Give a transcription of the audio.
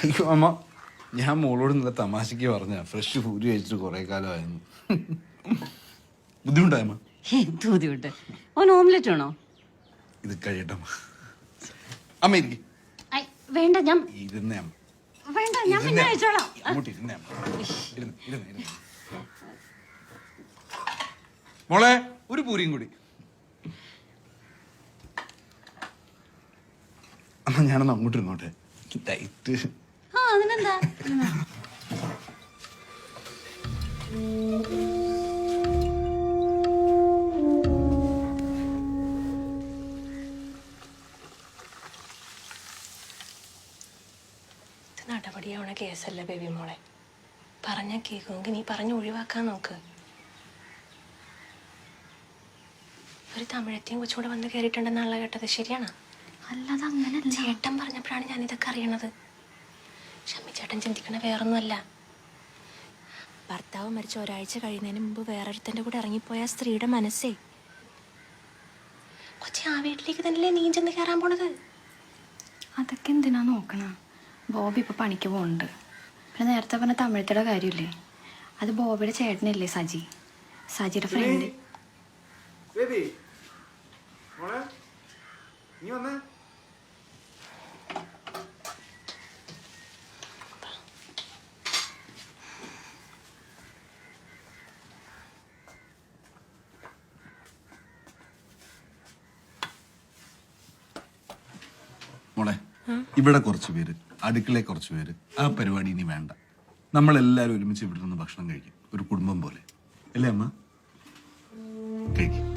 അയ്യോ അമ്മ, ഞാൻ മോളോട് നല്ല തമാശക്ക് പറഞ്ഞ ഫ്രഷ് പൂരി കഴിച്ചിട്ട് കുറെ കാലമായിരുന്നു. ബുദ്ധിമുട്ടായമ്മ? എന്ത് ബുദ്ധിമുട്ട്? ഓൻ ഓംലെറ്റ് ആണോ? ഇത് കഴിയട്ടമ്മ. അമ്മ ഇരിക്കെ. വേണ്ട, ഞാൻ ഇരുന്നേ അമ്മ. വേണ്ട, ഞാൻ പിന്നെ കഴിച്ചോളാം. അങ്ങോട്ട് ഇരുന്നേ അമ്മ. മോളെ ഒരു പൂരിയും കൂടി. അമ്മ ഞാനൊന്ന് അങ്ങോട്ട് ഇരുന്നോട്ടെ. ഡയറ്റ്. അതിനെന്താ? നടപടിയാവണ കേസല്ല ബേബി മോളെ. പറഞ്ഞ കേൾക്കുമെങ്കിൽ നീ പറഞ്ഞു ഒഴിവാക്കാൻ നോക്ക്. ഒരു തമിഴത്തെയും കൊച്ചുകൂടെ വന്ന് കയറിയിട്ടുണ്ടെന്നാണല്ലോ കേട്ടത്, ശരിയാണ്? അല്ലാതെ അങ്ങനെ ചേട്ടൻ പറഞ്ഞപ്പോഴാണ് ഞാനിതൊക്കെ അറിയണത്. ഷമ്മിച്ചേട്ടൻ ചിന്തിക്കണ വേറൊന്നുമല്ല. ഭർത്താവ് മരിച്ച ഒരാഴ്ച കഴിയുന്നതിന് മുമ്പ് വേറൊരുത്തൻ്റെ കൂടെ ഇറങ്ങിപ്പോയ സ്ത്രീയുടെ മനസ്സേ. കൊച്ചി, ആ വീട്ടിലേക്ക് തന്നെയല്ലേ നീ ചെന്ന് കയറാൻ പോണത്? അതൊക്കെ എന്തിനാ നോക്കണ? ബോബി ഇപ്പൊ പണിക്ക് പോകുന്നുണ്ട്. പിന്നെ നേരത്തെ പറഞ്ഞ തമിഴത്തിയുടെ കാര്യമില്ലേ, അത് ബോബിയുടെ ചേട്ടനില്ലേ സജി, സജിയുടെ ഫ്രണ്ട്. മോളെ, ഇവിടെ കുറച്ച് പേര്, അടുക്കളയിൽ കുറച്ച് പേര്. ആ പരിപാടി ഇനി വേണ്ട. നമ്മളെല്ലാരും ഒരുമിച്ച് ഇവിടെ നിന്ന് ഭക്ഷണം കഴിക്കും, ഒരു കുടുംബം പോലെ. അല്ലേ അമ്മ? കഴിക്കും.